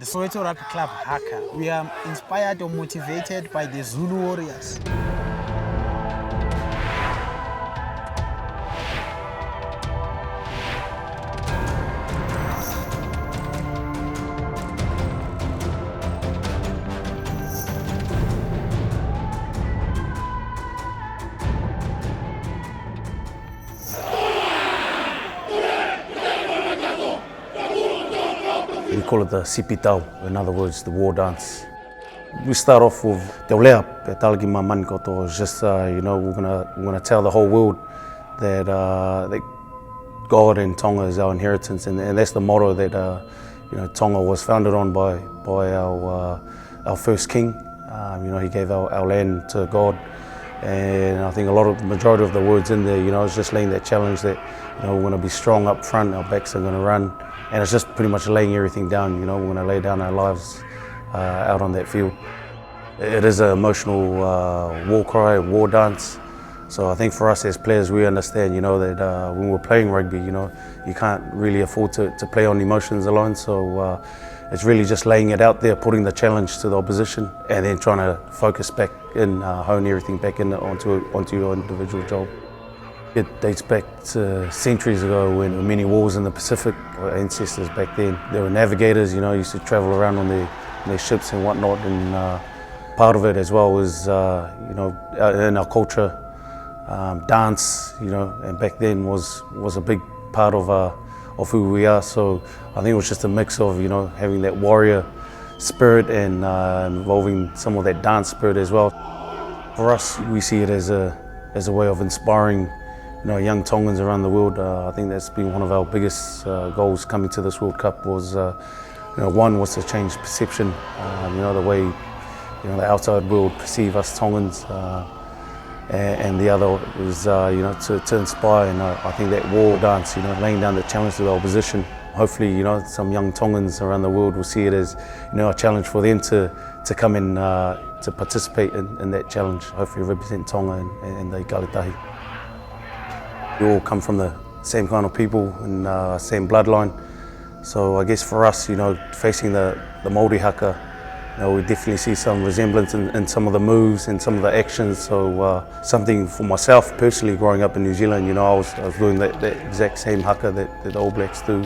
The Soweto Rugby Club Haka. We are inspired or motivated by the Zulu warriors. We call it the Sipi Tau, in other words, the war dance. We start off with Te Olea, Pe Talagi Mamani Koto, just, we're gonna tell the whole world that, that God and Tonga is our inheritance, and that's the motto that, Tonga was founded on by our first king. He gave our land to God, and I think majority of the words in there, is just laying that challenge that, we're gonna be strong up front, our backs are gonna run. And it's just pretty much laying everything down, we're going to lay down our lives out on that field. It is an emotional war cry, war dance. So I think for us as players, we understand, that when we're playing rugby, you can't really afford to play on emotions alone. So it's really just laying it out there, putting the challenge to the opposition, and then trying to focus back in, hone everything back in onto your individual job. It dates back to centuries ago when there were many wars in the Pacific. Our ancestors back then, they were navigators, used to travel around on their ships and whatnot, and part of it as well was, in our culture, dance, and back then was a big part of who we are. So I think it was just a mix of, having that warrior spirit and involving some of that dance spirit as well. For us, we see it as a way of inspiring young Tongans around the world. I think that's been one of our biggest goals coming to this World Cup was, one was to change perception, the way, the outside world perceive us Tongans, and the other was, to inspire, and I think that war dance, laying down the challenge to the opposition. Hopefully, some young Tongans around the world will see it as, a challenge for them to come in, to participate in that challenge, hopefully represent Tonga and the Galatahi. We all come from the same kind of people and same bloodline. So I guess for us, facing the Māori Haka, we definitely see some resemblance in some of the moves and some of the actions. So something for myself personally, growing up in New Zealand, I was doing that exact same Haka that the All Blacks do.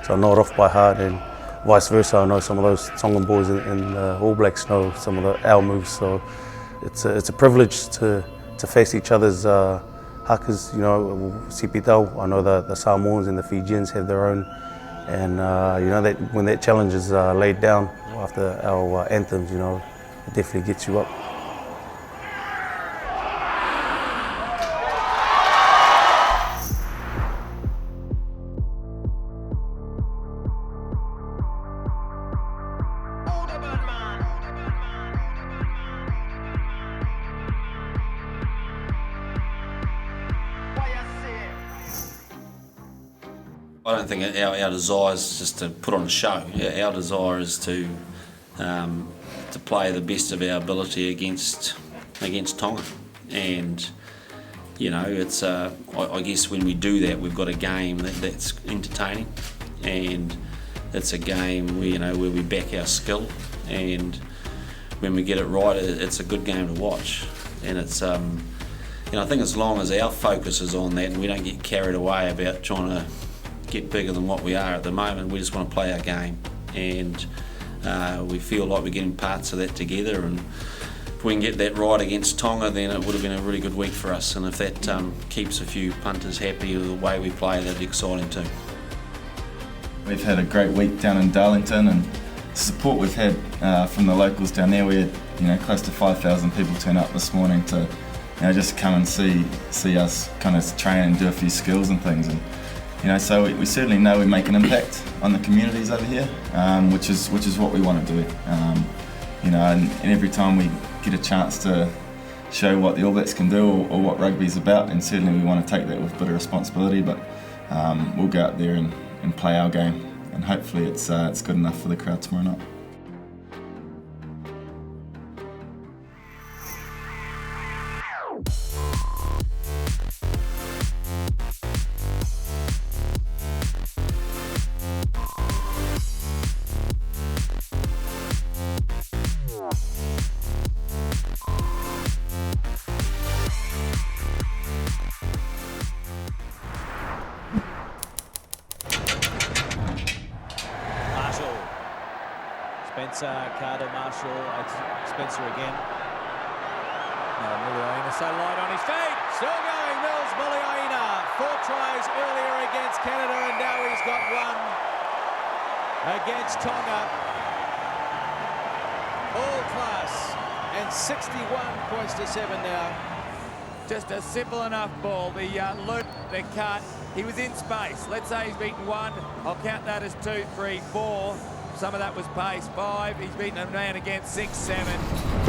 So I know it off by heart, and vice versa. I know some of those Tongan boys and the All Blacks know some of our moves. So it's a privilege to face each other's Hakas, Sipi Tau. I know the Samoans and the Fijians have their own, and that when that challenge is laid down after our anthems, it definitely gets you up. I don't think our desire is just to put on a show. Our desire is to play the best of our ability against Tonga, and it's I guess when we do that, we've got a game that's entertaining, and it's a game where we back our skill, and when we get it right, it's a good game to watch, and it's I think as long as our focus is on that and we don't get carried away about trying to get bigger than what we are at the moment, we just want to play our game, and we feel like we're getting parts of that together, and if we can get that right against Tonga, then it would have been a really good week for us, and if that keeps a few punters happy with the way we play, that'd be exciting too. We've had a great week down in Darlington, and the support we've had from the locals down there. We had close to 5,000 people turn up this morning to just come and see us kind of train and do a few skills and things, and so we certainly know we make an impact on the communities over here, which is what we want to do. And every time we get a chance to show what the All Blacks can do or what rugby's about, and certainly we want to take that with a bit of responsibility, but we'll go out there and play our game, and hopefully it's good enough for the crowd tomorrow night. Spencer, Carter, Marshall, Spencer again. Muliaina so light on his feet. Still going, Mills Muliaina. 4 tries earlier against Canada, and now he's got 1 against Tonga. All class, and 61 points to 7 now. Just a simple enough ball. The loop, the cut, he was in space. Let's say he's beaten 1. I'll count that as 2, 3, 4. Some of that was pace. 5. He's beaten a man against 6, 7.